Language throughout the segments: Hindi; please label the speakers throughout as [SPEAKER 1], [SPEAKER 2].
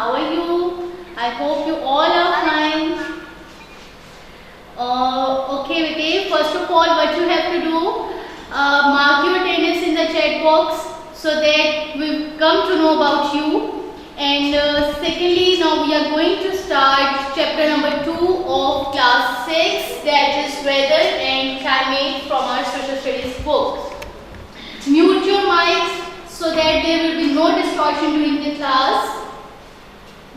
[SPEAKER 1] How are you? I hope you all are fine. Okay, Vijay. First of all, what you have to do, mark your attendance in the chat box so that we come to know about you. And secondly, now we are going to start chapter number 2 of class 6, that is weather and climate from our social studies book. Mute your mics so that there will be no distortion during the class.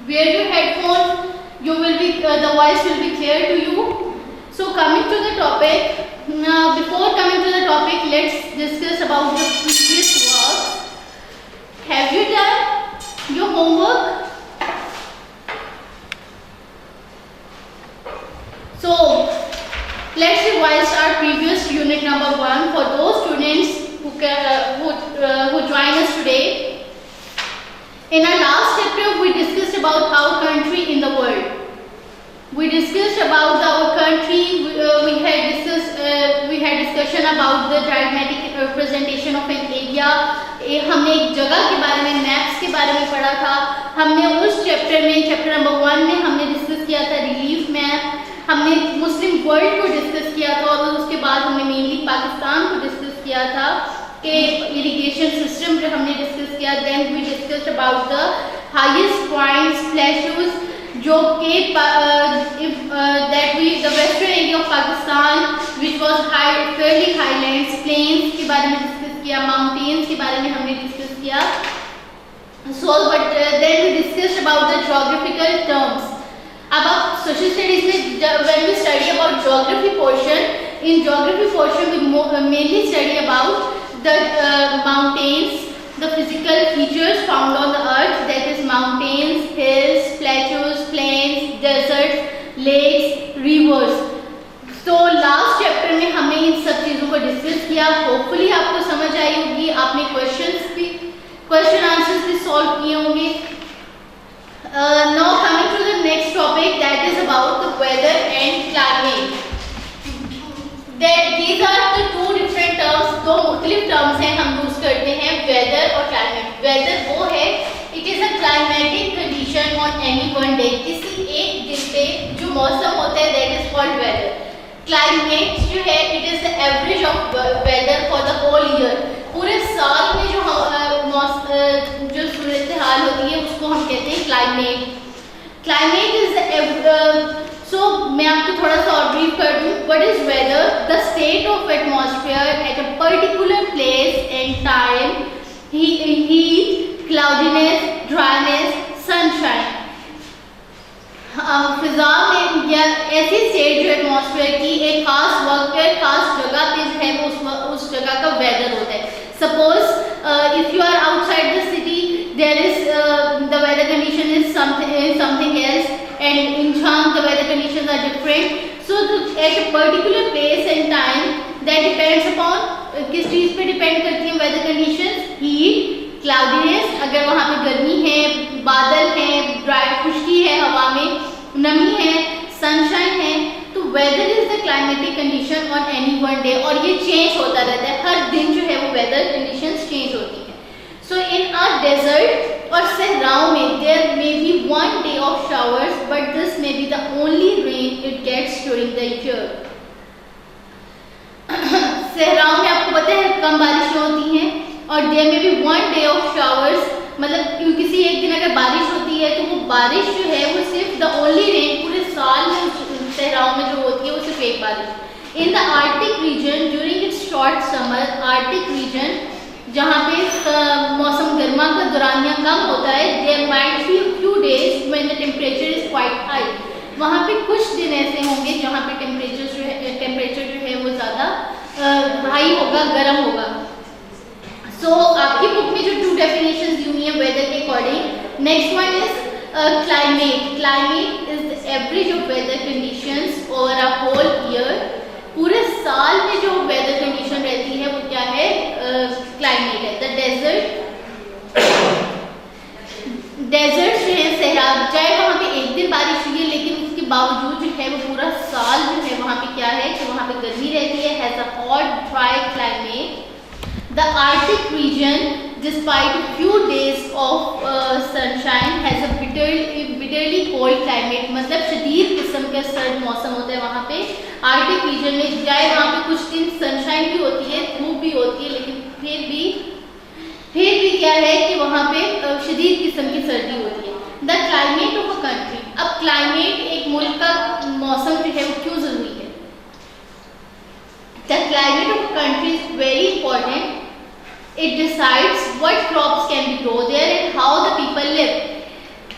[SPEAKER 1] Wear your headphone, the voice will be clear to you. So coming to the topic, before coming to the topic, let's discuss about the previous work. Have you done your homework? So let's revise our previous unit number 1 for those students who join us today. In our last chapter, we discussed about our country in the world. We discussed about our country. We had discussion about the diagrammatic representation of an area. हमने एक जगह के बारे में, मैप्स के बारे में पढ़ा था. हमने उस चैप्टर में, चैप्टर नंबर 1 में हमने डिस्कस किया था रिलीफ मैप. हमने मुस्लिम वर्ल्ड को डिस्कस किया था और उसके बाद हमने मेनली पाकिस्तान को डिस्कस किया था कि इरिगेशन सिस्टम जो हमने डिस्कस किया. Then we discussed about the highest points, plateaus, जो कि the western area of Pakistan which was fairly highlands, plains के बारे में डिस्कस किया, माउंटेन्स के बारे में हमने डिस्कस किया. So but then we discussed about the geographical terms. अब आप सोशल स्टडीज में when we study about geography portion, in geography portion we mainly study about the mountains, the physical features found on the earth, that is mountains, hills, plateaus, plains, deserts, lakes, rivers. तो लास्ट चैप्टर में हमने इन सब चीज़ों को डिस्कस किया. होपफुली आपको समझ आई होगी. आपने क्वेश्चन आंसर्स भी सॉल्व किए होंगे. Now coming to the next topic, that is about the weather and climate. That these are the two different terms. दो मुख्तलिफ टर्म्स हैं हम यूज करते हैं, वेदर और क्लाइमेट. वेदर वो है, it is a climatic condition on any one day. किसी एक दिन पे जो मौसम होता है, that is called weather. Climate जो है, it is the average of weather for the whole year. पूरे साल में जो सूरत हाल होती है उसको हम कहते हैं क्लाइमेट. क्लाइमेट इज सो मैं आपको थोड़ा सा और ब्रीफ कर दूँ. What is weather? The state of atmosphere at a particular place and time, heat, cloudiness, dryness, sunshine. फिजा में या ऐसी स्टेट जो एटमॉस्फेयर की एक खास वक्त पे, खास जगह पे जो है वो उस जगह का वेदर होता है. Suppose if you are outside the city, there is the weather condition is something else, and in Chang the weather conditions are different. So at a particular place and time, that depends upon किस चीज़ पे डिपेंड करती है weather conditions. heat, cloudiness, अगर वहाँ पे गर्मी है, बादल है, ड्राई खुश्की है, हवा में नमी है, सनशाइन है. तो weather is the climatic condition on any one day. और ये चेंज होता रहता है, हर दिन जो है वो वेदर कंडीशंस चेंज होती है. So in our desert और सहराओं में there may be one day of showers, but this may be the only rain it gets during the year. सहराओं में आपको पता है कम बारिशें होती हैं और there may be one day of showers, मतलब किसी एक दिन अगर बारिश होती है तो वो बारिश जो है वो सिर्फ the only rain पूरे साल में सहराओं में जो होती है वो सिर्फ एक बारिश. In the Arctic region during its short summer, Arctic region जहाँ पे मौसम गर्मा का दौरानिया कम होता है, there might be a few days when the temperature is quite high. वहाँ पे कुछ दिन ऐसे होंगे जहाँ पे टेम्परेचर जो है वो ज़्यादा हाई होगा, गर्म होगा. सो आपकी बुक में जो 2 डेफिनेशंस दी हुई हैं वेदर के according. Next one is climate. Climate is the average of weather conditions over a whole year. पूरे साल में जो वेदर कंडीशन रहती है वो क्या है? क्लाइमेट है. द डेजर्ट जो है, सहरा, चाहे वहाँ पे एक दिन बारिश हुई है लेकिन उसके बावजूद जो है वो पूरा साल जो है वहाँ पे क्या है कि वहाँ पे गर्मी रहती है. Has a hot dry climate. The arctic region, despite a few days of sunshine, has a bitter severely cold climate, मतलब शदीद किस्म का सर्द मौसम होता है वहाँ पे। आर्कटिक रीजन में चाहे वहाँ पे कुछ दिन सनशाइन भी होती है, धूप भी होती है, लेकिन फिर भी क्या है कि वहाँ पे शदीद किस्म की सर्दी होती है। The climate of a country, अब क्लाइमेट एक मुल्क का मौसम जो है वो क्यों जरूरी है? The climate of a country is very important. It decides what crops can be grown there and how the people live.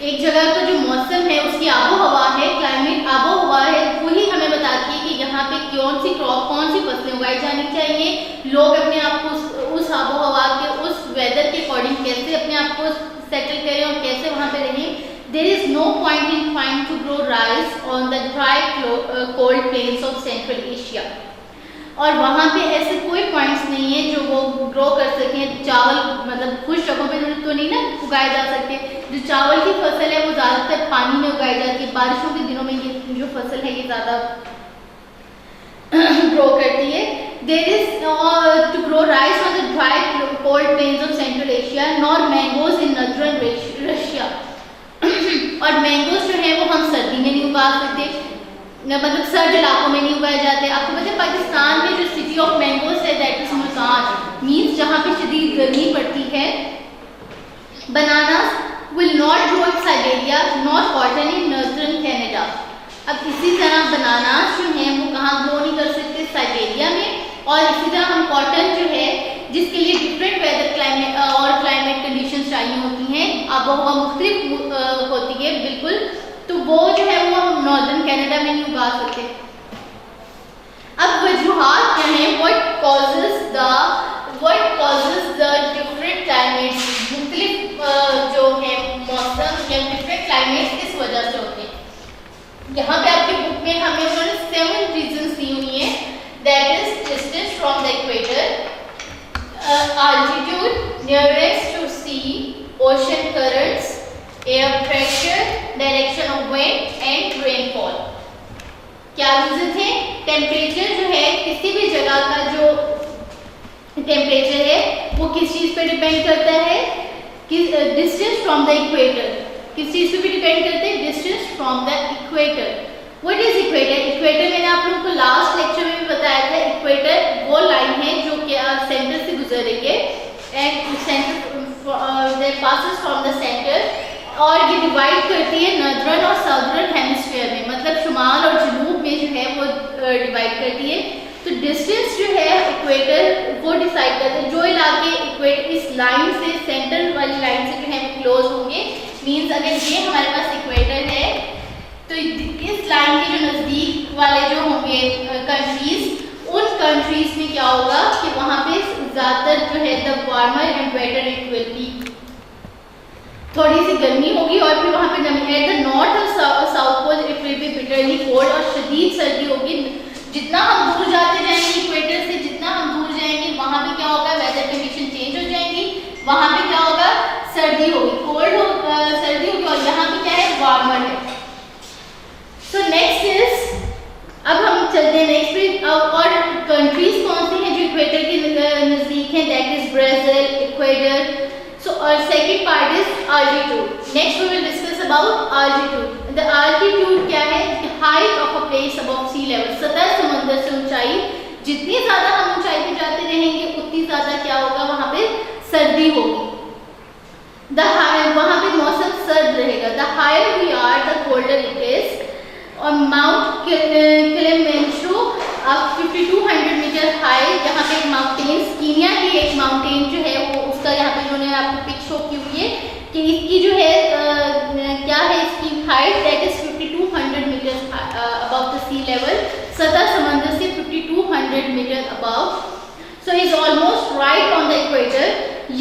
[SPEAKER 1] एक जगह का जो मौसम है उसकी आबो हवा है, क्लाइमेट आबो हवा है, वही हमें बताती है कि यहाँ पे कौन सी क्रॉप, कौन सी फसलें उगाई जानी चाहिए, लोग अपने आप को उस आबो हवा के, उस वेदर के अकॉर्डिंग कैसे अपने आप को सेटल करें और कैसे वहाँ पे रहें। There is no point in trying to grow rice on the dry cold plains of Central Asia. और वहाँ पे ऐसे कोई पॉइंट्स नहीं है जो वो ग्रो कर सकें। चावल मतलब कुछ जगहों पे तो नहीं ना उगाए जा सकते। जो चावल की फसल है वो ज़्यादातर पानी में उगाई जाती है, बारिशों के दिनों में ये जो फसल है ये ज़्यादा ग्रो करती है। There is to grow rice on the dry cold plains of central Asia, nor mangoes in northern Russia. और मैंगोज जो है वो हम सर्दी में नहीं उगा सकते, मतलब सर्द इलाकों में नहीं उगाए जाते। आपको पता है पाकिस्तान में जो सिटी ऑफ मैंगोज है दैट इज मुल्तान, मीन्स जहाँ पे शदीद गर्मी पड़ती है। Bananas will not grow in Siberia not cotton in northern Canada. अब इसी तरह बनानास जो हैं वो कहाँ ग्रो नहीं कर सकते? साइबेरिया में। और इसी तरह हम कॉटन जो है जिसके लिए डिफरेंट वेदर क्लाइमेट और क्लाइमेट कंडीशन चाहिए होती हैं, आबोहवा मुख्तलिफ होती है बिल्कुल, तो वो जो है वो हम नॉर्दर्न कनाडा में नहीं उगा सकते। अब वजूहात क्या है? What causes the different climates, मुख्तलिफ जो है मौसम या डिफरेंट क्लाइमेट्स किस वजह से होते हैं। यहाँ पे आपकी बुक में हमें उन्होंने 7 रीजंस दी हुई है। That is distance from the equator, altitude, nearest to sea, ocean currents, air pressure, direction of wind and rainfall. क्या रीजन थे? टेम्परेचर जो है किसी भी जगह का जो टेम्परेचर है वो किस चीज पे डिपेंड करता है? डिस्टेंस फ्रॉम द इक्वेटर, किस चीज पे भी डिपेंड करते हैं? Distance from the equator. What is equator? Equator मैंने आप लोगों को लास्ट लेक्चर में भी बताया था। इक्वेटर वो लाइन है जो कि सेंटर से गुजर रही है and centre passes from the centre, और ये डिवाइड करती है नॉर्दर्न और साउदर्न हेमिस्फीयर में, मतलब शुमाल और जनूब में जो है वो डिवाइड करती है। तो डिस्टेंस जो है इक्वेटर वो डिसाइड करते हैं। जो इलाके इक्वेटर इस लाइन से, सेंटर वाली लाइन से जो है वो क्लोज होंगे, मीन्स अगर ये हमारे पास इक्वेटर है तो इस लाइन के जो नज़दीक वाले जो होंगे कंट्रीज, उन कंट्रीज में क्या होगा कि वहाँ पे ज़्यादातर जो है the warmer and waiter it will B, थोड़ी सी गर्मी होगी और फिर वहाँ पे नमी है। द नॉर्थ और south pole it will be bitterly cold, और शदीद सर्दी होगी। जितना हम दूर जाते जाएंगे इक्वेटर से, जितना हम दूर जाएंगे वहाँ पे क्या होगा? वेदर कंडीशन चेंज हो जाएंगी, वहाँ पे क्या होगा? सर्दी होगी, कोल्ड होगा, सर्दी होगी, और यहाँ पे क्या है? वार्मर है। सो नेक्स्ट इज, अब हम चलते हैं नेक्स्ट पे। और कंट्रीज कौन सी हैं जो इक्वेटर के नजदीक हैं? That is Brazil, equator. So our second part is altitude. Next we will discuss about altitude. The altitude क्या है? The height of a place above sea level. सतह समंदर से ऊंचाई, जितनी ज्यादा हम ऊंचाई पे जाते रहेंगे उतनी ज्यादा क्या होगा? वहाँ पे सर्दी होगी। वहाँ पे मौसम सर्द रहेगा। The higher we are, the colder it is. और माउंट किलिमंजारो 5200 मीटर हाई, यहाँ पे माउंटेन्स, कीनिया की एक माउंटेन जो है वो उसका यहाँ पे उन्होंने आपको पिक शो की हुई है कि इसकी जो है क्या है इसकी height, that is 5200 metre above the sea level, सतह समंदर से 5200 metre above. So is almost right on the equator,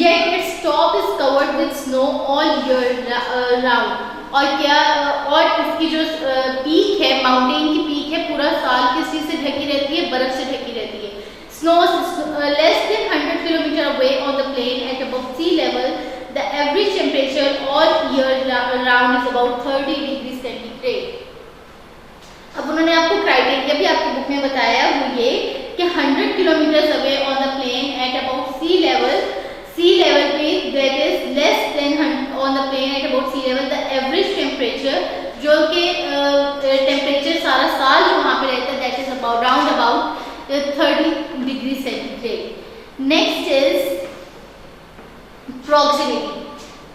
[SPEAKER 1] yet its top is covered with snow all year round. और क्या, और इसकी जो पीक है, माउंटेन की पीक है, पूरा साल किस चीज से ढकी रहती है? बर्फ से ढकी रहती है। Snow less than 100 kilometre away on the plain at above sea level, the average temperature all year round is about 30 degree centigrade. अब उन्होंने आपको क्राइटेरिया भी आपकी बुक में बताया, वो ये कि 100 kilometre away on the plain at about sea level पे, that is less than on the plane at about sea level, the average temperature जो कि टेम्परेचर सारा साल जो वहाँ पे रहता है that is about round about 30 degree centigrade. Next is proximity.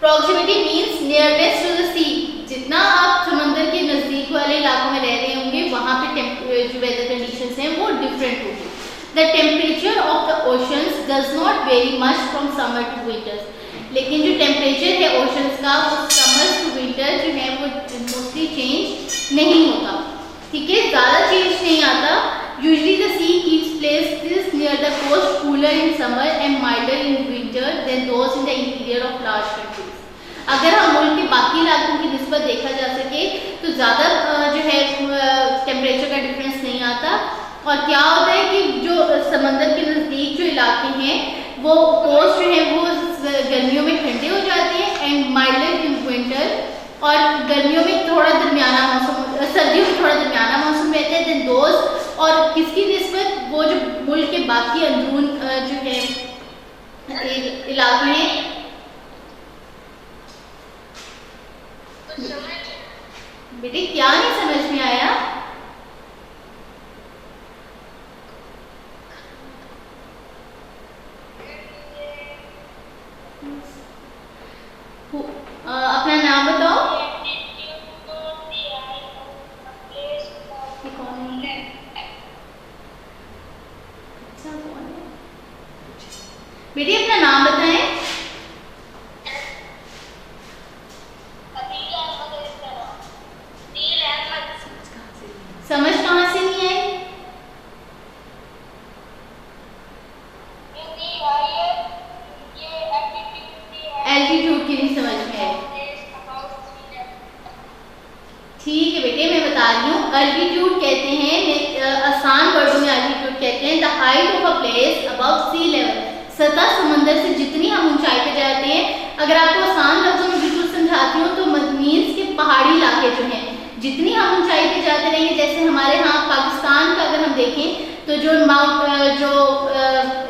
[SPEAKER 1] Proximity means nearness to the sea. जितना आप समंदर के नज़दीक वाले इलाकों में रह रहे होंगे वहाँ पे जो वेदर कंडीशंस हैं वो डिफरेंट होगी। The temperature of the oceans does not vary much from summer to winters. लेकिन जो टेम्परेचर है ओशंस का वो समर टू विंटर जो है वो मोस्टली चेंज नहीं होता, ठीक है, ज़्यादा चेंज नहीं आता। Usually the sea keeps places near the coast cooler in summer and milder in winter than those in the interior of large countries. अगर हम मुल्क के बाकी इलाकों की निस्बत देखा जा सके तो ज़्यादा जो है टेम्परेचर का डिफरेंस नहीं आता। और क्या होता है कि जो समंदर के नज़दीक जो इलाके हैं वो कोस्ट जो है वो गर्मियों में ठंडे हो जाते हैं एंड माइल्डर इन विंटर, और गर्मियों में थोड़ा दरमियाना मौसम, सर्दियों में थोड़ा दरमियाना मौसम रहता है देन दोज, और किसकी निस्बत वो जो मुल्क के बाकी अंदरून जो है इलाके हैं। बेटे क्या नहीं समझ में आया? अपना नाम बताओ। बेटी अपना नाम बताएं। समझ कहाँ से नहीं आई? एल्टीट्यूड की नहीं समझ में आई। ठीक है बेटे मैं बता रही हूँ। अल्टीट्यूड कहते हैं, आसान वर्डों में अल्टीट्यूड कहते हैं the height of a place above sea level. सतह समंदर से जितनी हम ऊंचाई पे जाते हैं, अगर आपको आसान लफ्जों में बिल्कुल समझाती हूँ तो मीन्स के पहाड़ी इलाके जो हैं जितनी हम ऊंचाई पे जाते रहेंगे, जैसे हमारे यहाँ पाकिस्तान का अगर हम देखें तो जो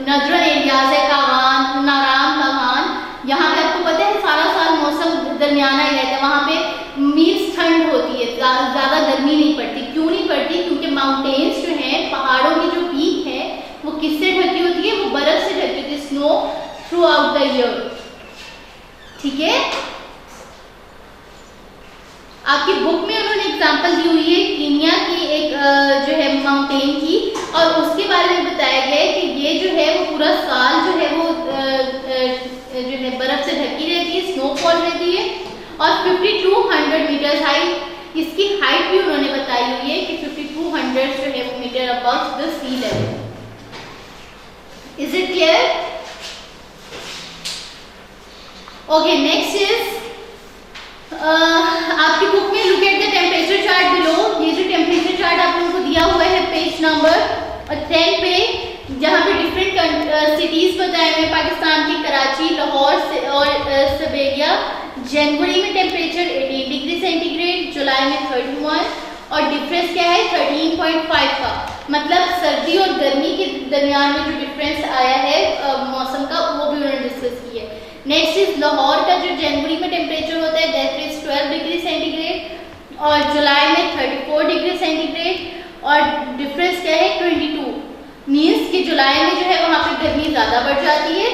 [SPEAKER 1] नजरन एरियाज है, कावान, नाराम, कावान, यहाँ पे आपको पता है सारा साल मौसम दरमियाना ही रहता है। वहाँ पे मीन्स ठंड होती है, ज़्यादा गर्मी नहीं पड़ती। क्यों नहीं पड़ती? क्योंकि माउंटेन्स जो हैं, पहाड़ों की जो पीक है वो किससे ढकी होती है? वो बर्फ से ढकी होती है, snow through out the year, ठीक है। आपकी बुक में उन्होंने एग्जांपल दी हुई है कीनिया की एक जो है माउंटेन की, और उसके बारे में बताया गया है कि ये जो है वो पूरा साल जो है वो जो है बर्फ से ढकी रहती है, स्नोफॉल रहती है, और 5200 मीटर हाइट इसकी हाइट भी उन्होंने बताई हुई है कि 5200 जो है वो metre above the sea level. Is it clear? Okay next is आपकी बुक में look at the temperature chart below. ये जो टेम्परेचर चार्ट आप लोगों को दिया हुआ है पेज नंबर 10 पे, जहाँ पे डिफरेंट सिटीज बताए हुए पाकिस्तान की, कराची, लाहौर और सबेरिया। जनवरी में टेम्परेचर 18 डिग्री सेंटीग्रेड, जुलाई में 31, और डिफरेंस क्या है 13.5 का, मतलब सर्दी और गर्मी के दरमियान में जो डिफरेंस आया है मौसम का वो भी उन्होंने डिस्कस किया है। नेक्स्ट इज लाहौर का जो जनवरी में टेम्परेचर होता है दैट इज 12 डिग्री सेंटीग्रेड, और जुलाई में 34 डिग्री सेंटीग्रेड, और डिफरेंस क्या है 22, मीन्स कि जुलाई में जो है वहाँ पे गर्मी ज़्यादा बढ़ जाती है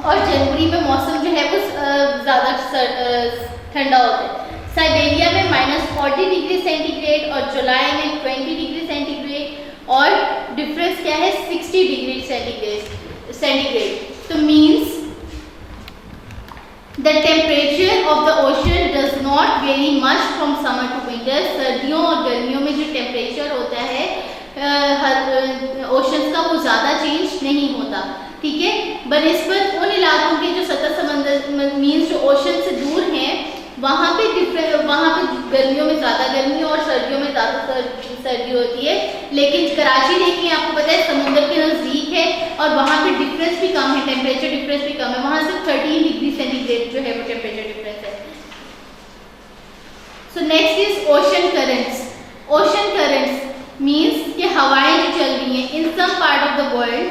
[SPEAKER 1] और जनवरी में मौसम जो है वो ज़्यादा ठंडा होता है। साइबेरिया में -40 डिग्री सेंटीग्रेड और जुलाई में 20 डिग्री सेंटीग्रेड, और डिफरेंस क्या है 60 डिग्री सेंटीग्रेड। तो means the temperature of the ocean does not vary much from summer to winter. सर्दियों और गर्मियों में जो टेम्परेचर होता है ओशंस का वो ज़्यादा चेंज नहीं होता, ठीक है। बनिस्बत उन इलाकों के जो सतह समंदर मीन्स जो ओशन से दूर हैं वहाँ पे गर्मियों में ज़्यादा गर्मी और सर्दियों में ज़्यादा सर्दी होती है। लेकिन कराची देखिए आपको पता है समुद्र के नज़दीक है और वहाँ पे डिफरेंस भी कम है, टेम्परेचर डिफरेंस भी कम है, वहाँ सिर्फ 13 डिग्री सेंटीग्रेड जो है वो टेम्परेचर डिफरेंस है। So next is ocean currents. Ocean currents means कि हवाएं जो चल रही हैं in some part of the world.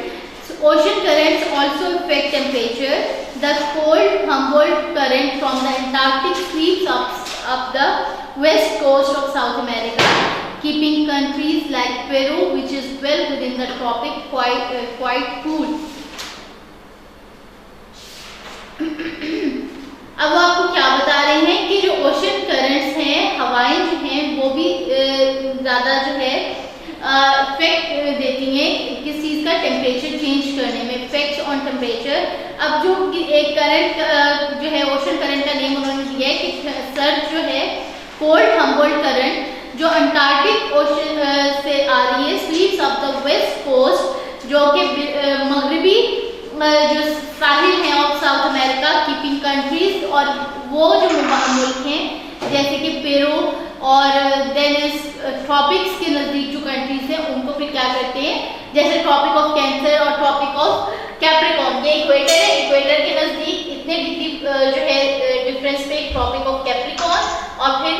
[SPEAKER 1] Ocean currents also affect temperature. The cold Humboldt current from the Antarctic sweeps up the west coast of South America, keeping countries like Peru, which is well within the tropic, quite cool. अब वो आपको क्या बता रहे हैं कि जो ओशन करंट्स हैं, हवाएं जो हैं वो भी ज़्यादा जो है इफेक्ट देती हैं किस चीज़ का, टेम्परेचर चेंज करने में, इफेक्ट्स ऑन टेम्परेचर। अब जो एक करंट जो है ओशन करंट का नेम उन्होंने दिया है कि सर्च जो है कोल्ड हम्बोल्ट करंट जो अंटार्कटिक ओशन से आ रही है, sweeps off the west coast, जो कि मगरबी जो साहिल हैं of South America, keeping countries, और वो जो मुल्क हैं जैसे कि पेरू और देन इस ट्रॉपिक्स के नज़दीक जो कंट्रीज हैं उनको फिर क्या करते हैं, जैसे ट्रॉपिक ऑफ कैंसर और ट्रॉपिक ऑफ कैप्रिकॉर्न, ये इक्वेटर है, इक्वेटर के नज़दीक इतने डिग्री जो है डिफरेंस पे ट्रॉपिक ऑफ कैप्रिकॉर्न, और फिर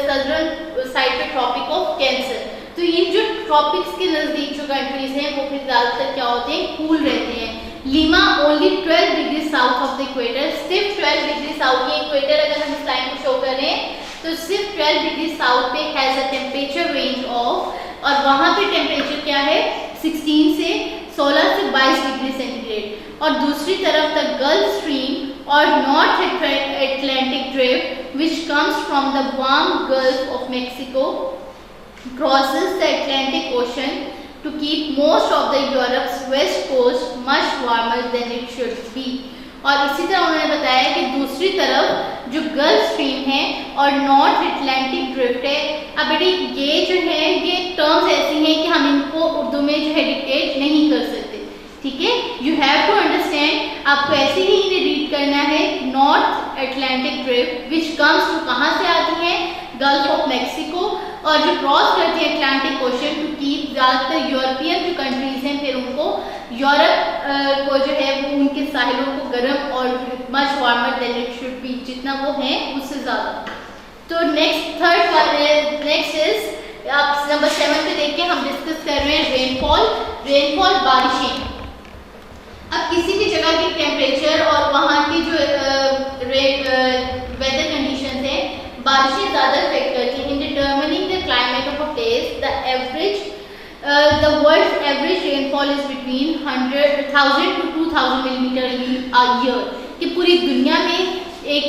[SPEAKER 1] सदर्न साइड पे ट्रॉपिक ऑफ कैंसर। तो ये जो ट्रॉपिक्स के नज़दीक जो कंट्रीज हैं वो फिर ज़्यादातर क्या होते हैं, कूल रहते हैं। Lima only 12 degree south of the equator, सिर्फ 12 डिग्री साउथ, ये इक्वेटर अगर हम इस लाइन को शो कर रहे हैं तो सिर्फ 12 डिग्री साउथ पे has a temperature range of, और वहाँ पे टेम्परेचर क्या है 16 से 22 डिग्री सेंटीग्रेड। और दूसरी तरफ द गल्फ स्ट्रीम और north Atlantic drift which comes from the warm gulf of Mexico crosses the Atlantic Ocean to keep most of the Europe's west coast much warmer than it should be। और इसी तरह उन्होंने बताया कि दूसरी तरफ जो गल्फ स्ट्रीम है और नॉर्थ अटलांटिक ड्रिफ्ट है। अब बेटी ये जो है ये टर्म्स ऐसी हैं कि हम इनको उर्दू में जो है डिक्टेट नहीं कर सकते, ठीक है। यू हैव टू अंडरस्टैंड, आपको ऐसे ही इन्हें रीड करना है। North Atlantic drift which comes to, कहाँ से आती है, गल्फ ऑफ मैक्सिको, और जो क्रॉस करती है अटलांटिक ओशन टू कीप, ज़्यादातर यूरोपियन जो कंट्रीज हैं फिर उनको यूरोप को जो है वो उनके साहिलों को गर्म और much warmer than it should be, जितना वो हैं उससे ज़्यादा। तो नेक्स्ट इज आप नंबर 7 पे देख के हम डिस्कस कर रहे हैं रेनफॉल बारिशें। अब किसी भी जगह की टेम्परेचर और वहाँ की जो वेदर कंडीशंस हैं, बारिशें ज़्यादा इफेक्ट करती हैं। In determining the climate of a place, the world's average rainfall is between 1000 to 2000 millimetre a year, कि पूरी दुनिया में एक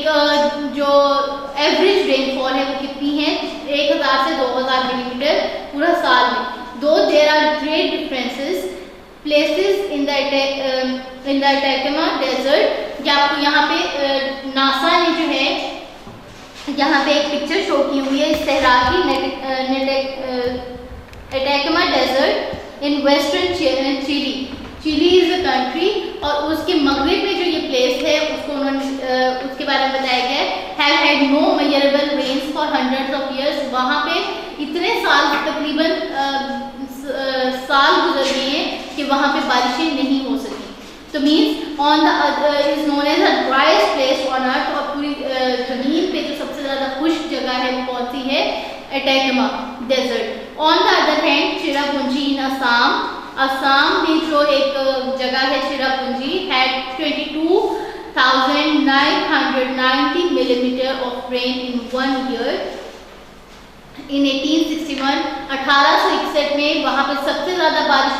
[SPEAKER 1] जो एवरेज रेनफॉल है वो कितनी है, 1000 से 2000 मिलीमीटर पूरा साल में। Though there are great differences places in the Atacama desert, या आपको यहाँ पे नासा ने जो है यहाँ पे एक पिक्चर शो की हुई है सहरा की, Atacama desert in western Chile. Chile is a country और उसके मगरब में जो ये प्लेस है उसको उन्होंने उसके बारे में बताया गया है, have had no measurable rains for hundreds of years. वहाँ पे इतने साल तकरीबन साल गुजर गए हैं कि वहाँ पे बारिशें नहीं हो सकी। तो means on the is known as a driest place on earth, और पूरी जमीन पे जो सबसे ज़्यादा खुश्क जगह है वो कौन सी है, Atacama desert. On the other hand Cherrapunji in Assam में जो एक जगह है Cherrapunji had 22,990 millimetre of rain in 1 year in 1861 में वहाँ पर सबसे ज़्यादा बारिश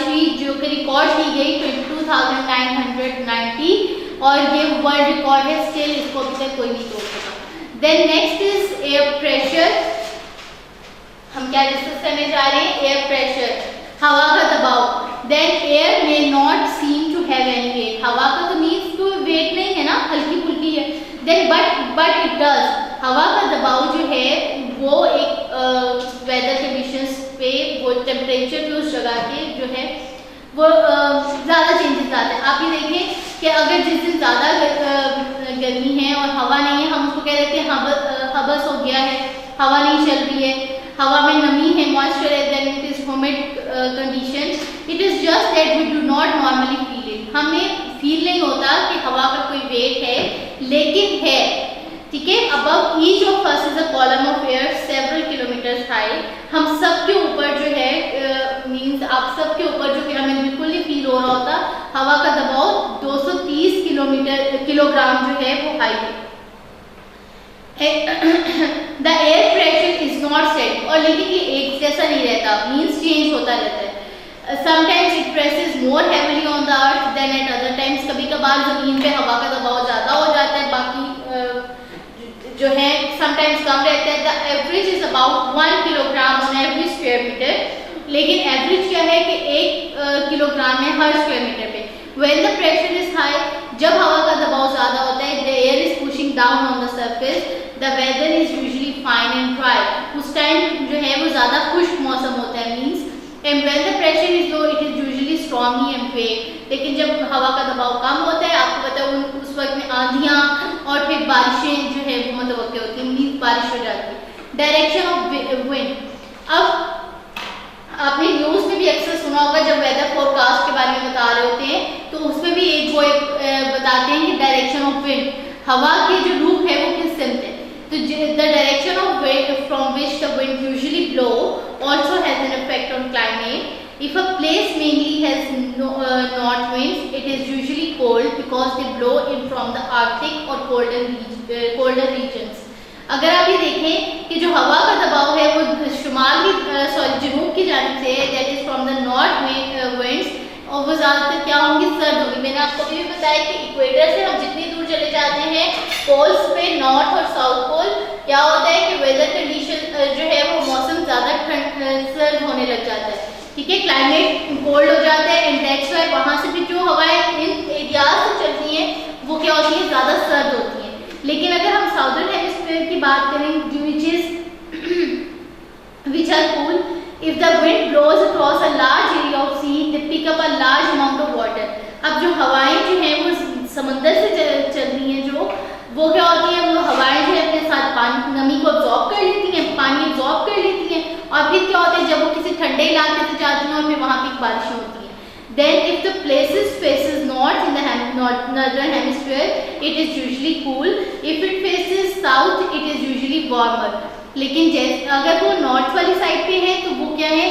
[SPEAKER 1] हुई जो कि रिकॉर्ड की गई 22,990, और ये वर्ल्ड रिकॉर्ड है स्टिल, इसको अभी तक कोई नहीं तोड़ सका। Then next is air pressure. हम क्या डिस्कस करने जा रहे हैं, एयर प्रेशर, हवा का दबाव। Then air may not seem to have any weight, हवा का तो मीन्स कोई वेट नहीं है ना, हल्की फुल्की है। देन बट इट डज, हवा का दबाव जो है वो एक वेदर कंडीशंस पे, वो टेम्परेचर पे उस जगह के जो है वो ज़्यादा चेंजेस आते हैं। आप ये देखें कि अगर जिस दिन ज़्यादा गर्मी है और हवा नहीं है, हम उसको कह देते हैं हबस हो गया है, हवा नहीं चल रही है, हवा में नमी है, मॉइस्चर है, then it is humid condition. It is just that we do not normally feel it, हमें फील नहीं होता कि हवा का कोई वेट है, लेकिन है, ठीक है। Above each of us is a column of air several kilometres high, हम सब के ऊपर जो है मीन्स आप सबके ऊपर जो कि हमें बिल्कुल नहीं फील हो रहा होता, हवा का दबाव 230 किलोग्राम जो है वो हाई है। The air pressure is not set, और लेकिन ये एक जैसा नहीं रहता, मीन्स चेंज होता रहता है। Sometimes it presses more heavily on the earth than at other times, कभी कभार जमीन पे हवा का दबाव ज़्यादा हो जाता है, बाकी जो है समटाइम्स कम रहता है। The average is about 1 kilogram on every square metre, लेकिन एवरेज क्या है कि 1 किलोग्राम है हर स्क्वायर मीटर पे। When the pressure is high, जब हवा का दबाव ज़्यादा होता है, the air is pushing down on the surface, the weather is usually fine and dry, उस टाइम जो है वो ज़्यादा खुश्क मौसम होता है means. And when the pressure is low it is usually stormy and wake, लेकिन जब हवा का दबाव कम होता है, आपको पता है उस वक्त में आंधियाँ और फिर बारिशें जो है वो मुतवक्किल होती है, मीन्स बारिश हो जाती है। डायरेक्शन ऑफ विंड, अब आपने न्यूज़ में भी अक्सर सुना होगा जब वेदर फोरकास्ट के बारे में बता रहे होते हैं, तो उसमें भी एक बताते हैं कि डायरेक्शन ऑफ विंड, हवा के जो रुख है वो किस सिमत है। तो the direction of wind from which the wind usually blow also has an effect on climate. If a place mainly has north winds, it is usually cold because they blow in from the Arctic or colder regions. अगर आप ये देखें कि जो हवा का दबाव है वो शुमाल की जनूब की जानिब से है, that is from the north winds, और वो ज़्यादातर क्या होंगी, सर्द होंगी। मैंने आपको भी बताया कि इक्वेटर से हम जितनी दूर चले जाते हैं पोल्स पे, नॉर्थ और साउथ पोल, क्या होता है कि वेदर कंडीशन जो है वो मौसम ज़्यादा सर्द होने लग जाता है, ठीक है, क्लाइमेट कोल्ड हो जाता है, एंड दैट्स व्हाई वहाँ से भी जो हवाएं इन एरियाज से चलती हैं वो क्या होती हैं, ज़्यादा सर्द होती हैं। लेकिन अगर हम साउदर्न हेमिस्फीयर की बात करें which are cool, if the wind blows across a large area of sea, they pick up a large amount of water. अब जो हवाएं जो हैं वो समंदर से चल रही हैं, जो वो क्या होती हैं, वो हवाएं जो है अपने साथ पानी नमी को अब्जॉर्ब कर लेती हैं, पानी अब्जॉर्ब कर लेती हैं, और फिर क्या होता है जब वो किसी ठंडे इलाके से जाती हैं और फिर वहाँ पे बारिशें होती हैं। Then if the places faces north in the northern hemisphere, it is usually cool. If it faces south, it is usually warmer. लेकिन जैसे अगर वो नॉर्थ वाली साइड पे है तो वो क्या है,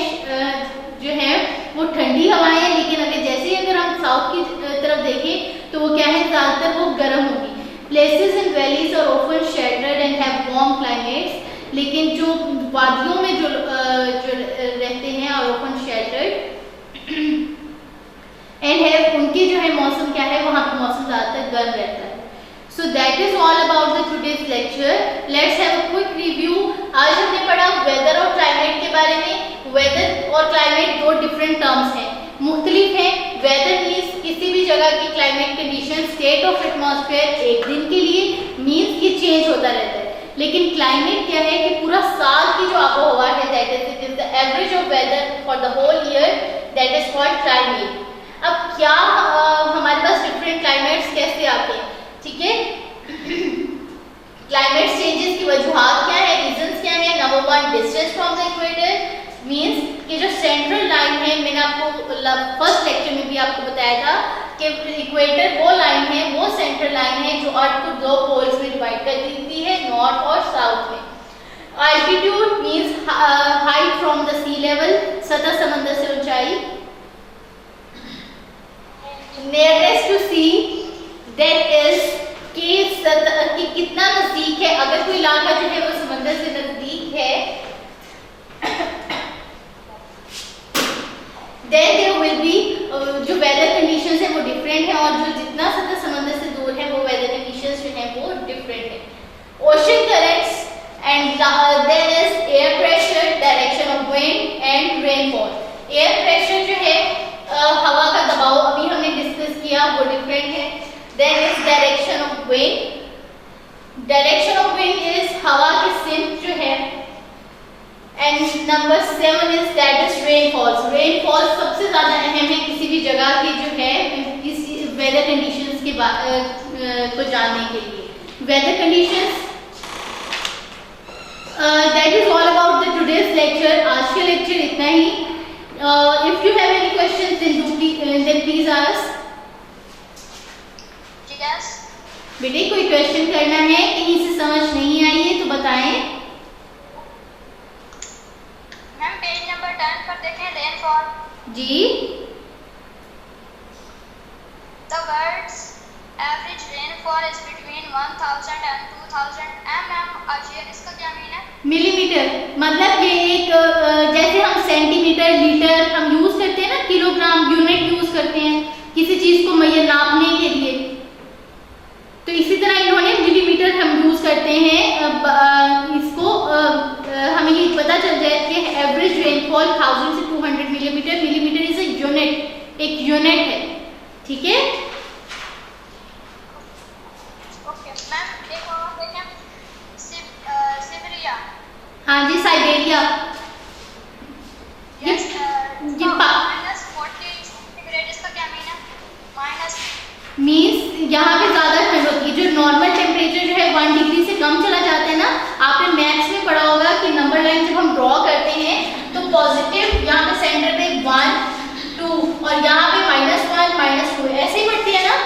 [SPEAKER 1] जो है वो ठंडी हवाएं हैं, लेकिन जैसे ही अगर हम साउथ की तरफ देखें तो वो क्या है, ज़्यादातर वो गर्म होगी। Places and valleys are often sheltered and have warm climates. लेकिन जो वादियों में जो रहते हैं और often sheltered and have, उनके जो है मौसम क्या है, वहाँ पे मौसम ज़्यादातर गर्म रहता है। So that is all about the today's lecture. Let's have a quick review. आज हमने पढ़ा वेदर और क्लाइमेट के बारे में। वेदर और क्लाइमेट दो डिफरेंट टर्म्स हैं, मुख्तलिफ हैं। वेदर मीन्स किसी भी जगह की climate condition, state of atmosphere एक दिन के लिए मीन्स कि चेंज होता रहता है, लेकिन क्लाइमेट क्या है कि पूरा साल की जो आबो हवा है, that is the average of weather for the whole year, that is called climate. अब क्या हमारे पास डिफरेंट क्लाइमेट्स कैसे आते हैं, ठीक है। क्लाइमेट चेंजेस की वजूहात क्या है, रीजंस क्या है। Number 1, distance from the equator means कि जो सेंट्रल लाइन है, मैंने आपको फर्स्ट लेक्चर में भी आपको बताया था कि इक्वेटर वो लाइन है, वो सेंट्रल लाइन है जो अर्थ को दो पोल्स में डिवाइड कर देती है, नॉर्थ और साउथ में। Altitude means height from the sea level, सतह समंदर से ऊंचाई। Nearest to sea that is कि कितना नजदीक है, अगर कोई इलाका जो है वो समंदर से नजदीक है, then there will be जो वेदर कंडीशंस है वो डिफरेंट है, और जो जितना सतह समंदर से दूर है वो वेदर कंडीशंस जो है वो डिफरेंट है। Ocean currents and there is air pressure, direction of wind and rainfall. Air pressure जो है हवा का दबाव, अभी हमने डिस्कस किया, वो डिफरेंट है। Then is direction of wind. Direction of wind is हवा की सिमत जो है। And number 7 is that is rainfalls. Rainfalls सबसे ज़्यादा अहम है किसी भी जगह की जो है किसी वेदर कंडीशंस के को जानने के लिए। Weather conditions that is all about the today's lecture. आज के लेक्चर इतना ही। If you have any questions then please ask. बेटे कोई क्वेश्चन करना है, कहीं से समझ नहीं आई है तो बताएं।
[SPEAKER 2] मैम पेज नंबर 10 पर देखें रेनफॉल।
[SPEAKER 1] जी
[SPEAKER 2] The words average rainfall is between 1000 and 2000 mm a year. इसका क्या मीन है?
[SPEAKER 1] मिलीमीटर, मतलब ये एक जैसे हम सेंटीमीटर, लीटर हम यूज करते हैं ना, किलोग्राम यूनिट यूज करते हैं किसी चीज को नापने के लिए, तो इसी तरह इन्होंने मिलीमीटर हम यूज करते हैं। इसको हमें ये पता चल जाए कि एवरेज रेनफॉल 1000 से 200 millimetre. Millimetre is a unit, एक यूनिट है, ठीक है। हाँ जी, साइबेरिया।
[SPEAKER 2] yes, -40 सेंटीग्रेड, इसका क्या मीन है? माइनस
[SPEAKER 1] मीन्स यहाँ पे ज्यादा ठंड होती है, जो नॉर्मल टेम्परेचर जो है 1 डिग्री से कम चला जाता है ना। आपने मैथ्स में पढ़ा होगा कि नंबर लाइन जब हम ड्रॉ करते हैं तो पॉजिटिव यहाँ पे सेंटर पे 1 2 और यहाँ पे -1 -2 ऐसे ही बढ़ती है ना।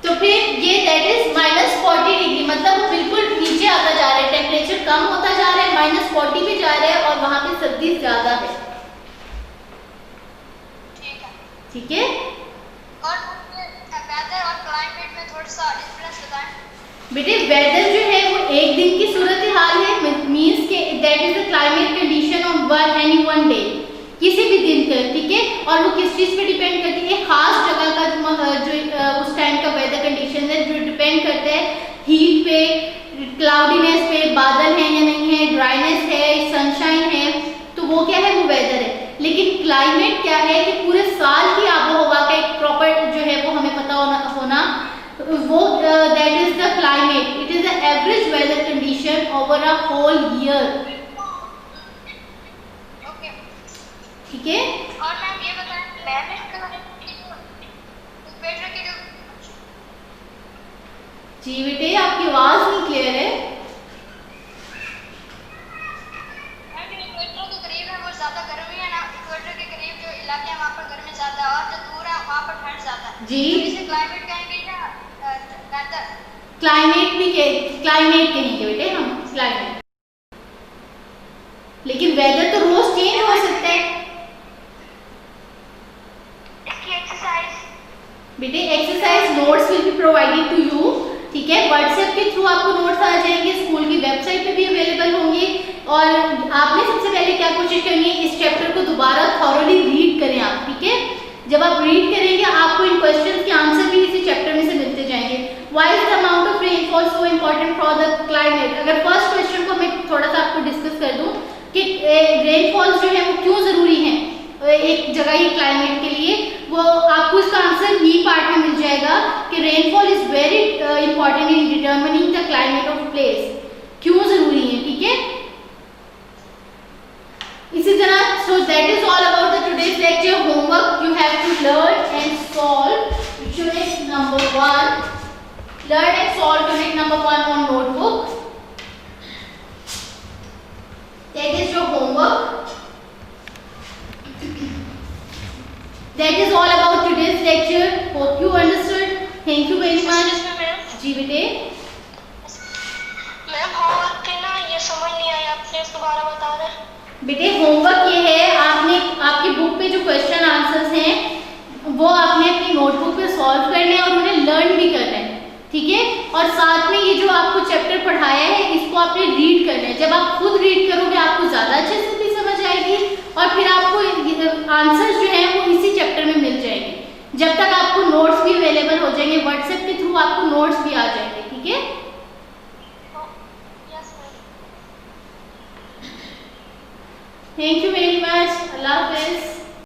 [SPEAKER 1] तो फिर ये दैट इज -40 डिग्री, मतलब वो बिल्कुल नीचे आता जा रहा है, टेम्परेचर कम होता जा रहा है, -40 पे जा रहा है और वहां पे सर्दी ज्यादा है, ठीक है।
[SPEAKER 2] और वेदर और क्लाइमेट में थोड़ा सा डिफरेंस बताएं।
[SPEAKER 1] बेटे वेदर जो है वो एक दिन की सूरत हाल है, मींस के that is the climate condition on any one day, किसी भी दिन का, ठीक है। और वो किस चीज पे डिपेंड करती है? खास जगह का जो उस टाइम का वेदर कंडीशन है, जो डिपेंड करता है हीट पे, क्लाउडीनेस पे, बादल है या नहीं है, ड्राइनेस है, सनशाइन है, तो वो क्या है? वो वेदर है। लेकिन क्लाइमेट क्या है कि पूरे साल की आबोहवा का एक प्रॉपर जो है वो हमें पता होना वो that is the climate. It is the average weather condition over a whole year, ठीक है।
[SPEAKER 2] और मैम ये बताएं, मैम इक्वेटर की जो
[SPEAKER 1] जी बेटे आपकी आवाज नहीं क्लियर है।
[SPEAKER 2] मैम इक्वेटर के करीब है वो ज्यादा गर्मी है ना, इक्वेटर के करीब जो इलाके हैं वहाँ पर गर्मी ज्यादा है और जो दूर है वहाँ पर ठंड ज्यादा है
[SPEAKER 1] जी,
[SPEAKER 2] तो इसे क्लाइमेट कहेंगे या वेदर?
[SPEAKER 1] क्लाइमेट कहेंगे बेटे हम, क्लाइमेट। लेकिन वेदर तो रोज चेंज हो सकता है। बेटे exercise notes will be provided to you, ठीक है। व्हाट्सएप के थ्रू आपको नोट्स आ जाएंगे, स्कूल की वेबसाइट पे भी अवेलेबल होंगे। और आपने सबसे पहले क्या कोशिश करनी है, इस चैप्टर को दोबारा थॉरोली रीड करें आप, ठीक है। जब आप रीड करेंगे आपको इन क्वेश्चंस के आंसर भी इसी चैप्टर में से मिलते जाएंगे। Why is the amount of rainfall so important for the climate? अगर फर्स्ट क्वेश्चन को मैं थोड़ा सा आपको डिस्कस कर दूं कि रेनफॉल जो है वो क्यों जरूरी है एक जगह ही क्लाइमेट के लिए, वो आपको इसका आंसर बी पार्ट में मिल जाएगा कि rainfall is very important in determining the climate of place, क्यों जरूरी है, ठीक है। इसी तरह so that is all about the today's lecture. Homework you have to learn and solve unit number 1, learn and solve unit number 1 on notebook, that is your homework. That is all about today's lecture. Hope you understood. Thank you very much. जी बेटे।
[SPEAKER 2] मैम होमवर्क के ना ये समझ नहीं आया, आप प्लीज दोबारा बता दें।
[SPEAKER 1] बेटे होमवर्क ये है, आपने आपकी बुक पे जो क्वेश्चन आंसर्स हैं वो आपने अपनी नोटबुक पे सॉल्व करने हैं और उन्हें लर्न भी करना है, ठीक है। और साथ में ये जो आपको चैप्टर पढ़ाया है इसको आपने रीड करना है। जब आप खुद रीड करोगे आपको ज्यादा अच्छे से भी समझ आएगी और फिर आपको आंसर्स जो है वो इसी चैप्टर में मिल जाएंगे। जब तक आपको नोट्स भी अवेलेबल हो जाएंगे, व्हाट्सएप के थ्रू आपको नोट्स भी आ जाएंगे, ठीक है। Thank you very much, Allah Hafiz.